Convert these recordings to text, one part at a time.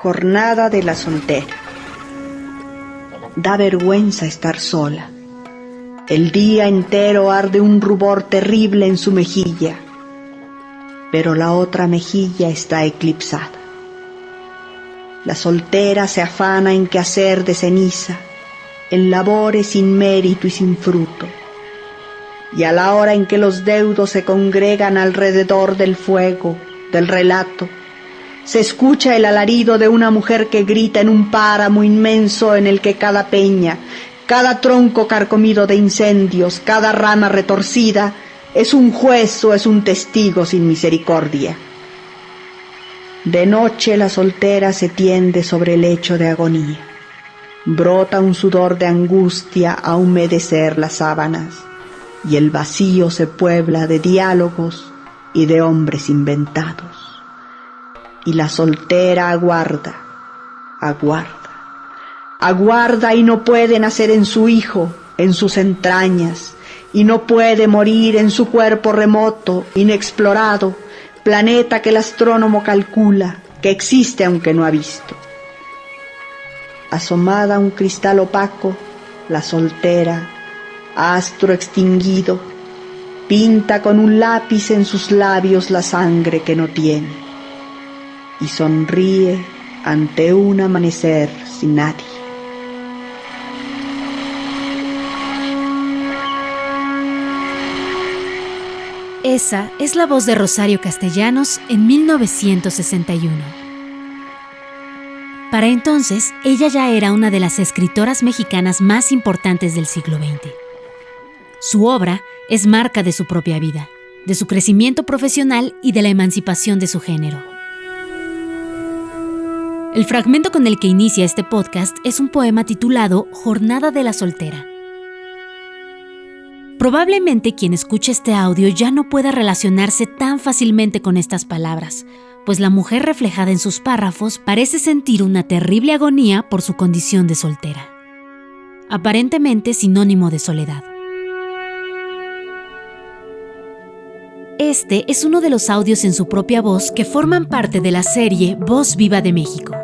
Jornada de la soltera. Da vergüenza estar sola. El día entero arde un rubor terrible en su mejilla, pero la otra mejilla está eclipsada. La soltera se afana en quehacer de ceniza, en labores sin mérito y sin fruto. Y a la hora en que los deudos se congregan alrededor del fuego, del relato, se escucha el alarido de una mujer que grita en un páramo inmenso en el que cada peña, cada tronco carcomido de incendios, cada rama retorcida, es un juez o es un testigo sin misericordia. De noche la soltera se tiende sobre el lecho de agonía. Brota un sudor de angustia a humedecer las sábanas, y el vacío se puebla de diálogos y de hombres inventados. Y la soltera aguarda y no puede nacer en su hijo, en sus entrañas, y no puede morir en su cuerpo remoto, inexplorado, planeta que el astrónomo calcula, que existe aunque no ha visto. Asomada a un cristal opaco, la soltera, astro extinguido, pinta con un lápiz en sus labios la sangre que no tiene. Y sonríe ante un amanecer sin nadie. Esa es la voz de Rosario Castellanos en 1961. Para entonces, ella ya era una de las escritoras mexicanas más importantes del siglo XX. Su obra es marca de su propia vida, de su crecimiento profesional y de la emancipación de su género. El fragmento con el que inicia este podcast es un poema titulado Jornada de la soltera. Probablemente quien escuche este audio ya no pueda relacionarse tan fácilmente con estas palabras, pues la mujer reflejada en sus párrafos parece sentir una terrible agonía por su condición de soltera, aparentemente sinónimo de soledad. Este es uno de los audios en su propia voz que forman parte de la serie Voz Viva de México.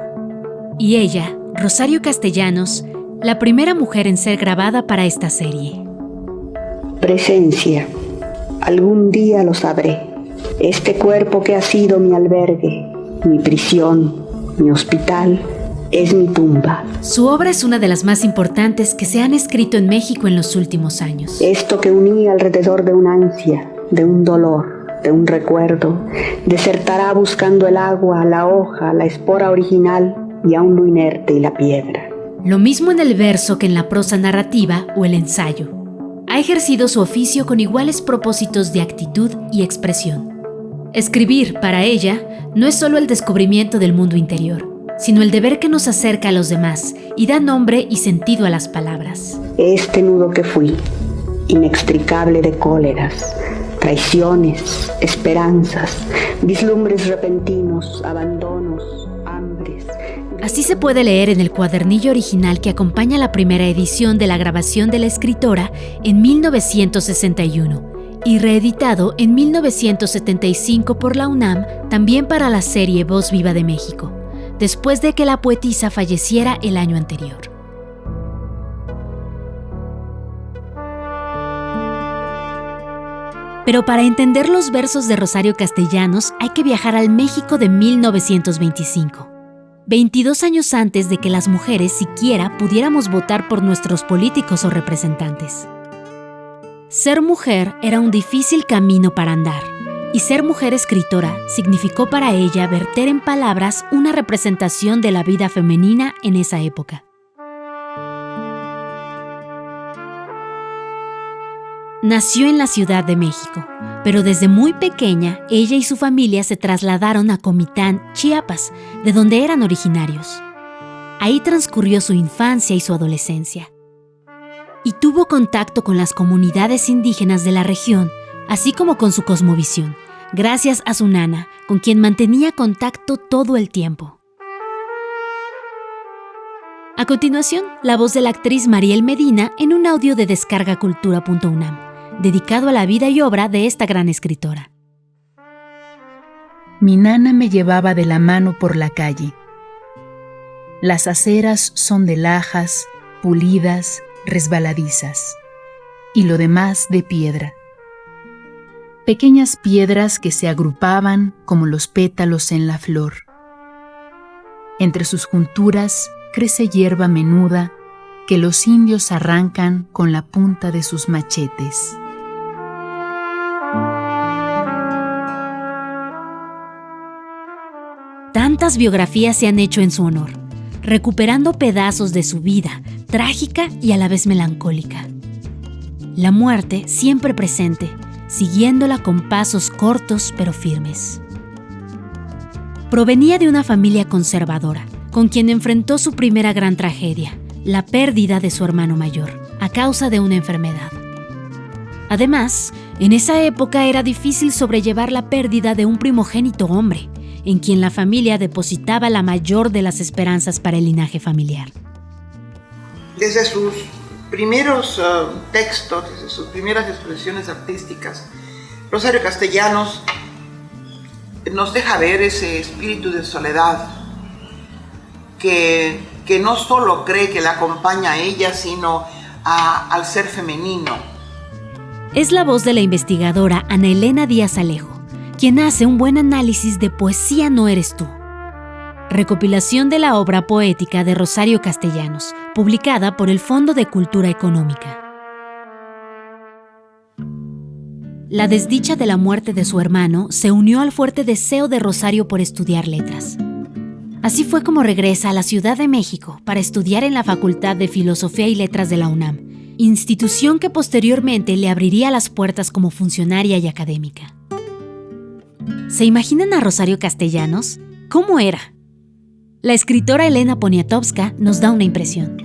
Y ella, Rosario Castellanos, la primera mujer en ser grabada para esta serie. Presencia, algún día lo sabré. Este cuerpo que ha sido mi albergue, mi prisión, mi hospital, es mi tumba. Su obra es una de las más importantes que se han escrito en México en los últimos años. Esto que unía alrededor de una ansia, de un dolor, de un recuerdo, desertará buscando el agua, la hoja, la espora original y aún lo inerte y la piedra. Lo mismo en el verso que en la prosa narrativa o el ensayo. Ha ejercido su oficio con iguales propósitos de actitud y expresión. Escribir, para ella, no es solo el descubrimiento del mundo interior, sino el deber que nos acerca a los demás y da nombre y sentido a las palabras. Este nudo que fui, inextricable de cóleras, traiciones, esperanzas, vislumbres repentinos, abandonos, hambres. Así se puede leer en el cuadernillo original que acompaña la primera edición de la grabación de la escritora en 1961 y reeditado en 1975 por la UNAM, también para la serie Voz Viva de México, después de que la poetisa falleciera el año anterior. Pero para entender los versos de Rosario Castellanos hay que viajar al México de 1925. 22 años antes de que las mujeres siquiera pudiéramos votar por nuestros políticos o representantes. Ser mujer era un difícil camino para andar, y ser mujer escritora significó para ella verter en palabras una representación de la vida femenina en esa época. Nació en la Ciudad de México, pero desde muy pequeña ella y su familia se trasladaron a Comitán, Chiapas, de donde eran originarios. Ahí transcurrió su infancia y su adolescencia. Y tuvo contacto con las comunidades indígenas de la región, así como con su cosmovisión, gracias a su nana, con quien mantenía contacto todo el tiempo. A continuación, la voz de la actriz Mariel Medina en un audio de descargacultura.unam, dedicado a la vida y obra de esta gran escritora. Mi nana me llevaba de la mano por la calle. Las aceras son de lajas, pulidas, resbaladizas, y lo demás de piedra. Pequeñas piedras que se agrupaban como los pétalos en la flor. Entre sus junturas crece hierba menuda que los indios arrancan con la punta de sus machetes. Tantas biografías se han hecho en su honor, recuperando pedazos de su vida, trágica y a la vez melancólica. La muerte siempre presente, siguiéndola con pasos cortos pero firmes. Provenía de una familia conservadora, con quien enfrentó su primera gran tragedia, la pérdida de su hermano mayor, a causa de una enfermedad. Además, en esa época era difícil sobrellevar la pérdida de un primogénito hombre, en quien la familia depositaba la mayor de las esperanzas para el linaje familiar. Desde sus primeros textos, desde sus primeras expresiones artísticas, Rosario Castellanos nos deja ver ese espíritu de soledad que no solo cree que la acompaña a ella, sino al ser femenino. Es la voz de la investigadora Ana Elena Díaz Alejo, quien hace un buen análisis de Poesía no eres tú, recopilación de la obra poética de Rosario Castellanos, publicada por el Fondo de Cultura Económica. La desdicha de la muerte de su hermano se unió al fuerte deseo de Rosario por estudiar letras. Así fue como regresa a la Ciudad de México para estudiar en la Facultad de Filosofía y Letras de la UNAM, institución que posteriormente le abriría las puertas como funcionaria y académica. ¿Se imaginan a Rosario Castellanos? ¿Cómo era? La escritora Elena Poniatowska nos da una impresión.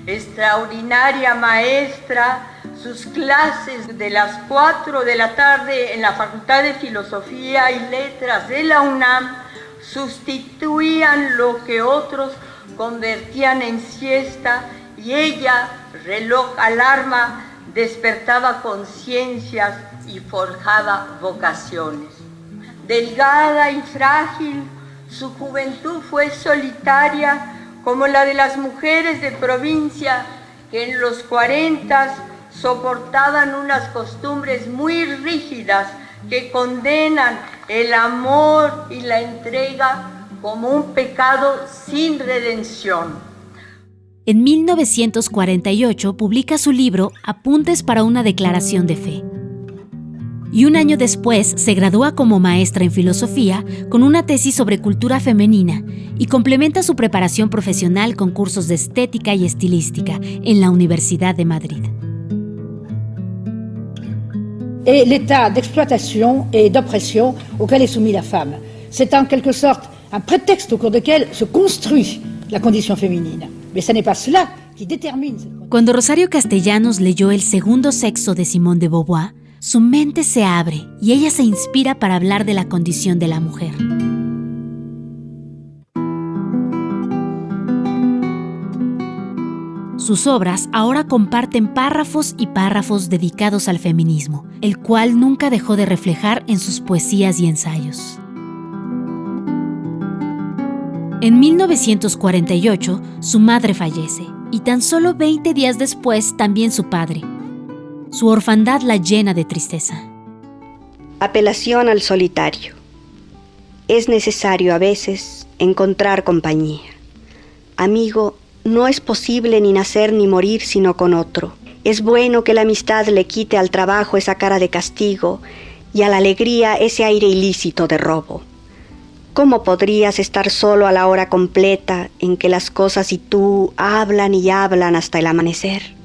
Extraordinaria maestra, sus clases de las 4 de la tarde en la Facultad de Filosofía y Letras de la UNAM sustituían lo que otros convertían en siesta y ella, reloj alarma, despertaba conciencias y forjaba vocaciones. Delgada y frágil, su juventud fue solitaria como la de las mujeres de provincia que en los 40 soportaban unas costumbres muy rígidas que condenan el amor y la entrega como un pecado sin redención. En 1948 publica su libro Apuntes para una declaración de fe. Y un año después se gradúa como maestra en filosofía con una tesis sobre cultura femenina y complementa su preparación profesional con cursos de estética y estilística en la Universidad de Madrid. Et l'état d'exploitation et d'oppression auquel est soumise la femme. C'est en quelque sorte un prétexte au cours duquel se construit la condition féminine. Mais ce n'est pas cela qui détermine cette condition. Cuando Rosario Castellanos leyó El segundo sexo de Simone de Beauvoir, su mente se abre y ella se inspira para hablar de la condición de la mujer. Sus obras ahora comparten párrafos y párrafos dedicados al feminismo, el cual nunca dejó de reflejar en sus poesías y ensayos. En 1948, su madre fallece, y tan solo 20 días después también su padre. Su orfandad la llena de tristeza. Apelación al solitario. Es necesario a veces encontrar compañía. Amigo, no es posible ni nacer ni morir sino con otro. Es bueno que la amistad le quite al trabajo esa cara de castigo y a la alegría ese aire ilícito de robo. ¿Cómo podrías estar solo a la hora completa en que las cosas y tú hablan y hablan hasta el amanecer?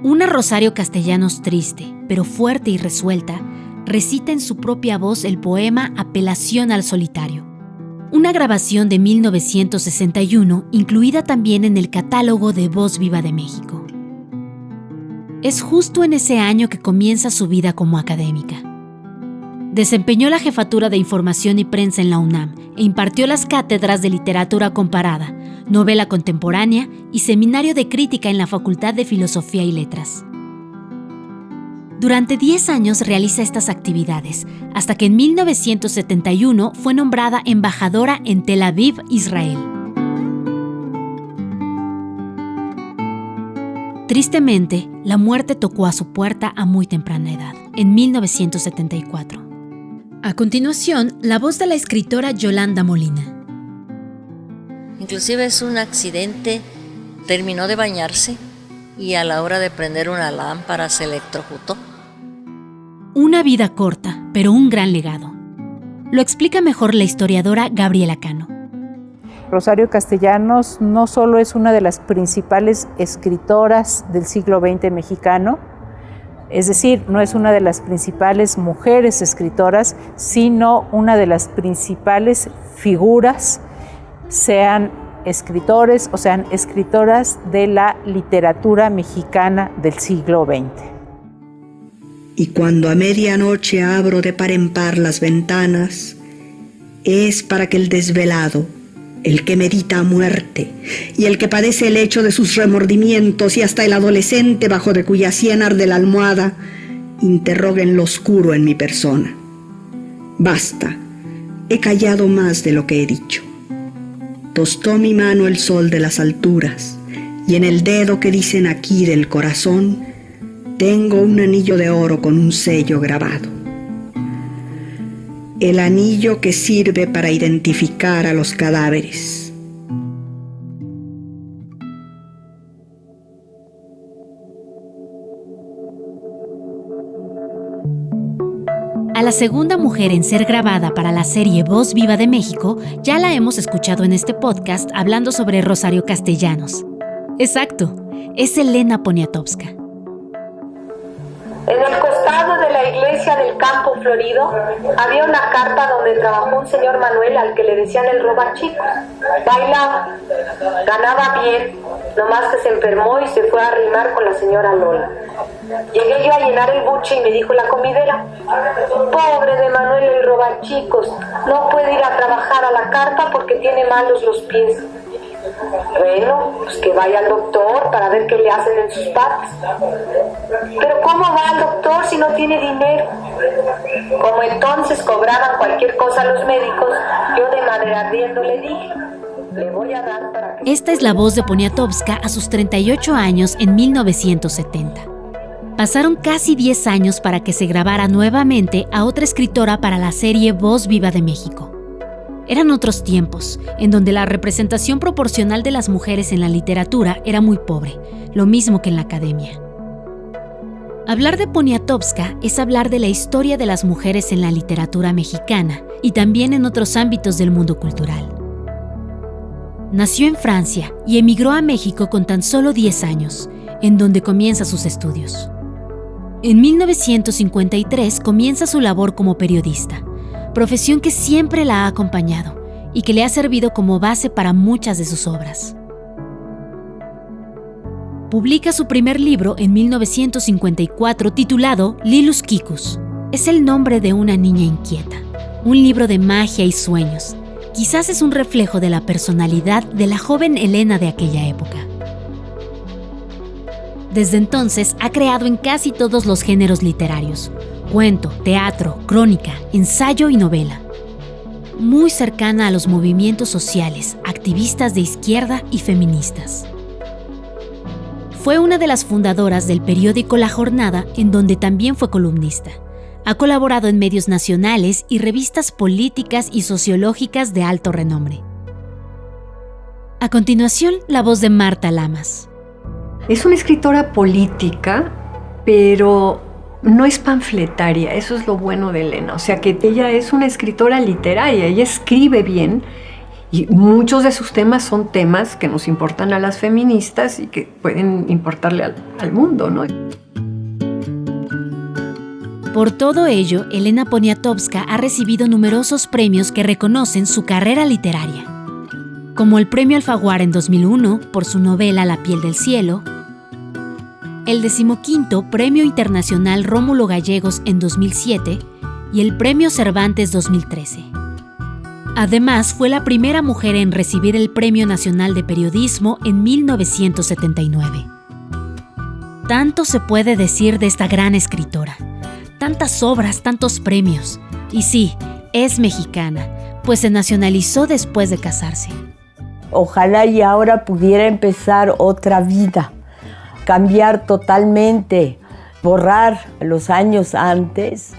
Una Rosario Castellanos triste, pero fuerte y resuelta, recita en su propia voz el poema Apelación al solitario. Una grabación de 1961, incluida también en el catálogo de Voz Viva de México. Es justo en ese año que comienza su vida como académica. Desempeñó la jefatura de Información y Prensa en la UNAM e impartió las cátedras de Literatura Comparada, Novela Contemporánea y Seminario de Crítica en la Facultad de Filosofía y Letras. Durante 10 años realiza estas actividades, hasta que en 1971 fue nombrada embajadora en Tel Aviv, Israel. tristemente, la muerte tocó a su puerta a muy temprana edad, en 1974. A continuación, la voz de la escritora Yolanda Molina. Inclusive es un accidente, terminó de bañarse y a la hora de prender una lámpara se electrocutó. Una vida corta, pero un gran legado. Lo explica mejor la historiadora Gabriela Cano. Rosario Castellanos no solo es una de las principales escritoras del siglo XX mexicano, es decir, no es una de las principales mujeres escritoras, sino una de las principales figuras, sean escritores o sean escritoras de la literatura mexicana del siglo XX. Y cuando a medianoche abro de par en par las ventanas, es para que el desvelado, el que medita a muerte y el que padece el hecho de sus remordimientos y hasta el adolescente bajo de cuya sien arde la almohada, interroguen lo oscuro en mi persona. Basta, he callado más de lo que he dicho. Tostó mi mano el sol de las alturas, y en el dedo que dicen aquí del corazón, tengo un anillo de oro con un sello grabado. El anillo que sirve para identificar a los cadáveres. A la segunda mujer en ser grabada para la serie Voz Viva de México, ya la hemos escuchado en este podcast hablando sobre Rosario Castellanos. Exacto, es Elena Poniatowska. En el costado de la iglesia del Campo Florido había una carta donde trabajó un señor Manuel al que le decían el robachicos. Bailaba, ganaba bien, nomás que se enfermó y se fue a arrimar con la señora Lola. Llegué yo a llenar el buche y me dijo la comidera: pobre de Manuel el robachicos, no puede ir a trabajar a la carpa porque tiene malos los pies. Bueno, pues que vaya al doctor para ver qué le hacen en sus patas. Pero ¿cómo va al doctor si no tiene dinero? Como entonces cobraban cualquier cosa los médicos, yo de manera ardiendo le dije: le voy a dar para que... Esta es la voz de Poniatowska a sus 38 años en 1970. Pasaron casi 10 años para que se grabara nuevamente a otra escritora para la serie Voz Viva de México. Eran otros tiempos, en donde la representación proporcional de las mujeres en la literatura era muy pobre, lo mismo que en la academia. Hablar de Poniatowska es hablar de la historia de las mujeres en la literatura mexicana y también en otros ámbitos del mundo cultural. Nació en Francia y emigró a México con tan solo 10 años, en donde comienza sus estudios. En 1953 comienza su labor como periodista, profesión que siempre la ha acompañado y que le ha servido como base para muchas de sus obras. Publica su primer libro en 1954 titulado Lilus Kikus. Es el nombre de una niña inquieta, un libro de magia y sueños. Quizás es un reflejo de la personalidad de la joven Elena de aquella época. Desde entonces ha creado en casi todos los géneros literarios: cuento, teatro, crónica, ensayo y novela. Muy cercana a los movimientos sociales, activistas de izquierda y feministas. Fue una de las fundadoras del periódico La Jornada, en donde también fue columnista. Ha colaborado en medios nacionales y revistas políticas y sociológicas de alto renombre. A continuación, la voz de Marta Lamas. Es una escritora política, pero no es panfletaria. Eso es lo bueno de Elena. O sea, que ella es una escritora literaria, ella escribe bien y muchos de sus temas son temas que nos importan a las feministas y que pueden importarle al mundo, ¿no? Por todo ello, Elena Poniatowska ha recibido numerosos premios que reconocen su carrera literaria, como el Premio Alfaguara en 2001 por su novela La piel del cielo, el 15º Premio Internacional Rómulo Gallegos en 2007 y el Premio Cervantes 2013. Además, fue la primera mujer en recibir el Premio Nacional de Periodismo en 1979. Tanto se puede decir de esta gran escritora. Tantas obras, tantos premios. Y sí, es mexicana, pues se nacionalizó después de casarse. Ojalá y ahora pudiera empezar otra vida. cambiar totalmente, borrar los años antes,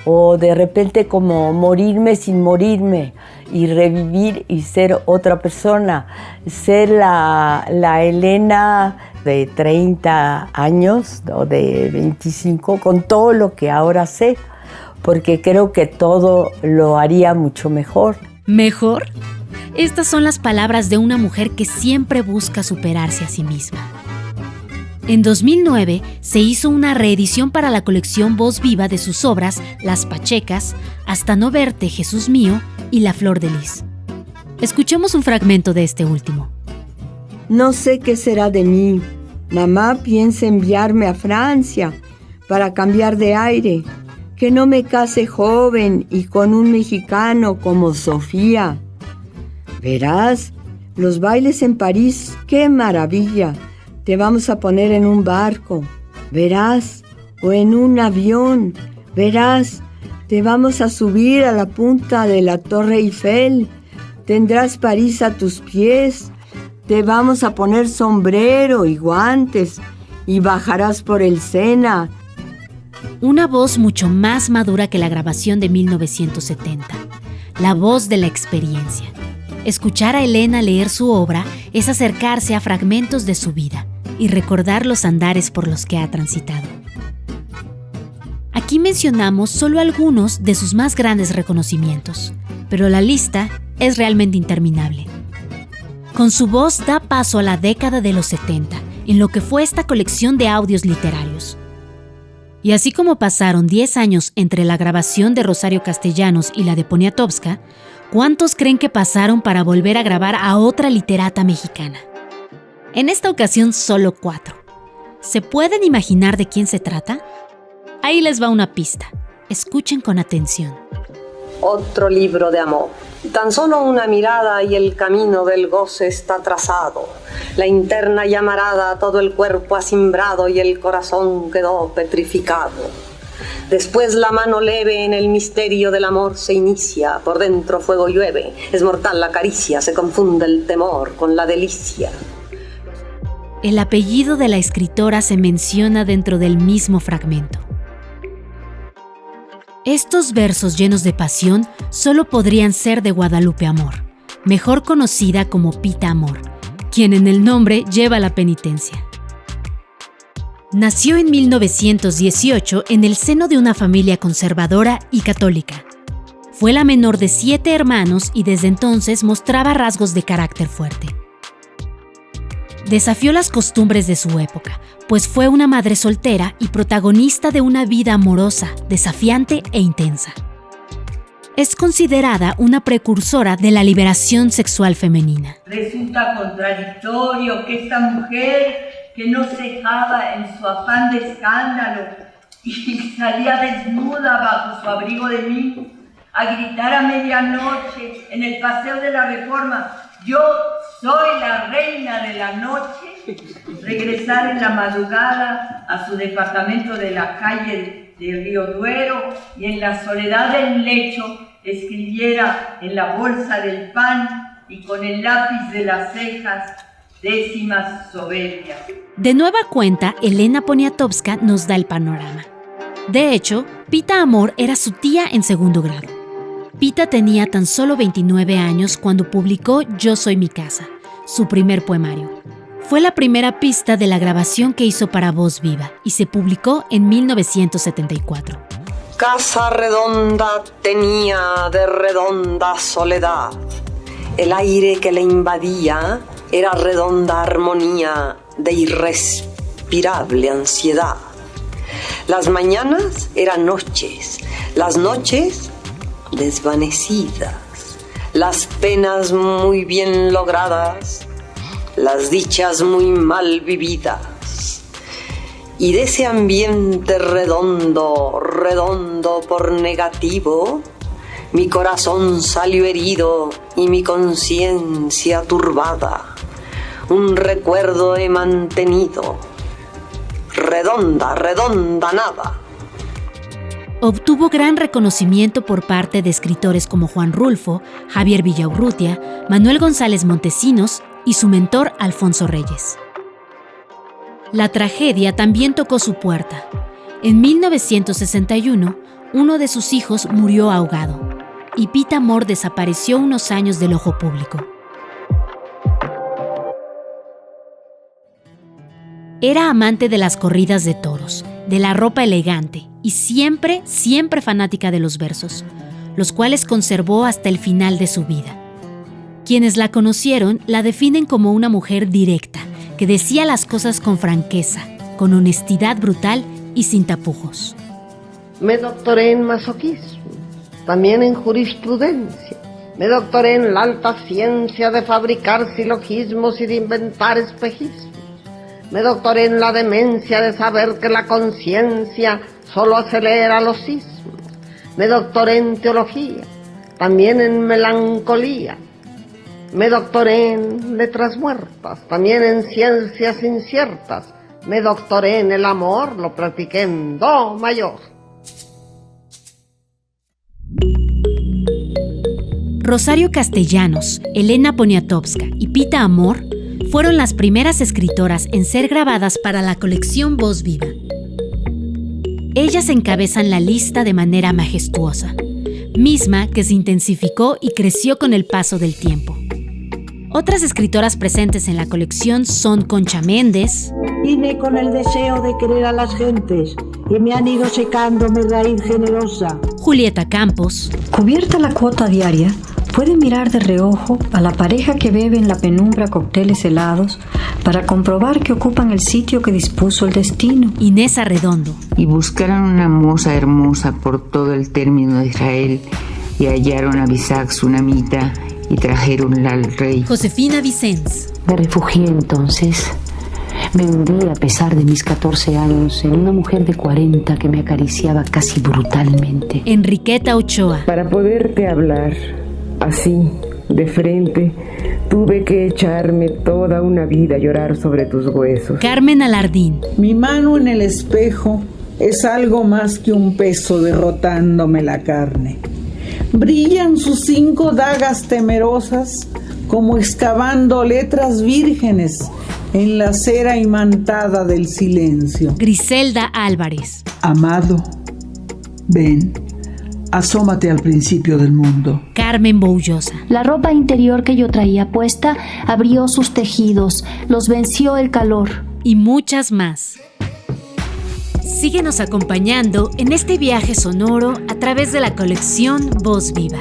o de repente como morirme sin morirme y revivir y ser otra persona, ser la Elena de 30 años o de 25 con todo lo que ahora sé, porque creo que todo lo haría mucho mejor. ¿Mejor? Estas son las palabras de una mujer que siempre busca superarse a sí misma. En 2009 se hizo una reedición para la colección Voz Viva de sus obras Las Pachecas, Hasta no verte, Jesús mío y La flor de lis. Escuchemos un fragmento de este último. No sé qué será de mí. Mamá piensa enviarme a Francia para cambiar de aire, que no me case joven y con un mexicano como Sofía. Verás, los bailes en París, qué maravilla. Te vamos a poner en un barco, verás, o en un avión, verás, te vamos a subir a la punta de la Torre Eiffel, tendrás París a tus pies, te vamos a poner sombrero y guantes y bajarás por el Sena. Una voz mucho más madura que la grabación de 1970, la voz de la experiencia. Escuchar a Elena leer su obra es acercarse a fragmentos de su vida y recordar los andares por los que ha transitado. Aquí mencionamos solo algunos de sus más grandes reconocimientos, pero la lista es realmente interminable. Con su voz da paso a la década de los 70, en lo que fue esta colección de audios literarios. Y así como pasaron 10 años entre la grabación de Rosario Castellanos y la de Poniatowska, ¿cuántos creen que pasaron para volver a grabar a otra literata mexicana? En esta ocasión solo 4. ¿Se pueden imaginar de quién se trata? Ahí les va una pista. Escuchen con atención. Otro libro de amor. Tan solo una mirada y el camino del goce está trazado. La interna llamarada, todo el cuerpo acimbrado y el corazón quedó petrificado. Después la mano leve en el misterio del amor se inicia, por dentro fuego llueve, es mortal la caricia, se confunde el temor con la delicia. El apellido de la escritora se menciona dentro del mismo fragmento. Estos versos llenos de pasión solo podrían ser de Guadalupe Amor, mejor conocida como Pita Amor, quien en el nombre lleva la penitencia. Nació en 1918 en el seno de una familia conservadora y católica. Fue la menor de 7 hermanos y desde entonces mostraba rasgos de carácter fuerte. Desafió las costumbres de su época, pues fue una madre soltera y protagonista de una vida amorosa, desafiante e intensa. Es considerada una precursora de la liberación sexual femenina. Resulta contradictorio que esta mujer, que no cejaba en su afán de escándalo y salía desnuda bajo su abrigo de mí, a gritar a medianoche en el Paseo de la Reforma: yo soy la reina de la noche, regresar en la madrugada a su departamento de la calle de Río Duero y en la soledad del lecho escribiera en la bolsa del pan y con el lápiz de las cejas décimas soberbias. De nueva cuenta, Elena Poniatowska nos da el panorama. De hecho, Pita Amor era su tía en segundo grado. Pita tenía tan solo 29 años cuando publicó Yo soy mi casa, su primer poemario. Fue la primera pista de la grabación que hizo para Voz Viva y se publicó en 1974. Casa redonda tenía de redonda soledad. El aire que le invadía era redonda armonía de irrespirable ansiedad. Las mañanas eran noches, las noches desvanecidas, las penas muy bien logradas, las dichas muy mal vividas. Y de ese ambiente redondo, redondo por negativo, mi corazón salió herido y mi conciencia turbada. Un recuerdo he mantenido, redonda, redonda nada. Obtuvo gran reconocimiento por parte de escritores como Juan Rulfo, Javier Villaurrutia, Manuel González Montesinos y su mentor Alfonso Reyes. La tragedia también tocó su puerta. En 1961, uno de sus hijos murió ahogado y Pita Amor desapareció unos años del ojo público. Era amante de las corridas de toros, de la ropa elegante y siempre fanática de los versos, los cuales conservó hasta el final de su vida. Quienes la conocieron la definen como una mujer directa, que decía las cosas con franqueza, con honestidad brutal y sin tapujos. Me doctoré en masoquismo, también en jurisprudencia. Me doctoré en la alta ciencia de fabricar silogismos y de inventar espejismos. Me doctoré en la demencia de saber que la conciencia solo acelera los sismos. Me doctoré en teología, también en melancolía. Me doctoré en letras muertas, también en ciencias inciertas. Me doctoré en el amor, lo practiqué en do mayor. Rosario Castellanos, Elena Poniatowska y Pita Amor fueron las primeras escritoras en ser grabadas para la colección Voz Viva. Ellas encabezan la lista de manera majestuosa, misma que se intensificó y creció con el paso del tiempo. Otras escritoras presentes en la colección son Concha Méndez. Vine con el deseo de querer a las gentes y me han ido secando mi raíz generosa. Julieta Campos. Cubierta la cuota diaria, puede mirar de reojo a la pareja que bebe en la penumbra cócteles helados para comprobar que ocupan el sitio que dispuso el destino. Inés Arredondo. Y buscaron una moza hermosa por todo el término de Israel y hallaron a Bisac Sunamita y trajeronla al rey. Josefina Vicens. Me refugié entonces. Me hundí a pesar de mis 14 años en una mujer de 40 que me acariciaba casi brutalmente. Enriqueta Ochoa. Para poderte hablar así, de frente, tuve que echarme toda una vida a llorar sobre tus huesos. Carmen Alardín. Mi mano en el espejo es algo más que un peso derrotándome la carne. Brillan sus 5 dagas temerosas como excavando letras vírgenes en la cera imantada del silencio. Griselda Álvarez. Amado, ven, asómate al principio del mundo. Carmen Boullosa. La ropa interior que yo traía puesta abrió sus tejidos, los venció el calor. Y muchas más. Síguenos acompañando en este viaje sonoro a través de la colección Voz Viva.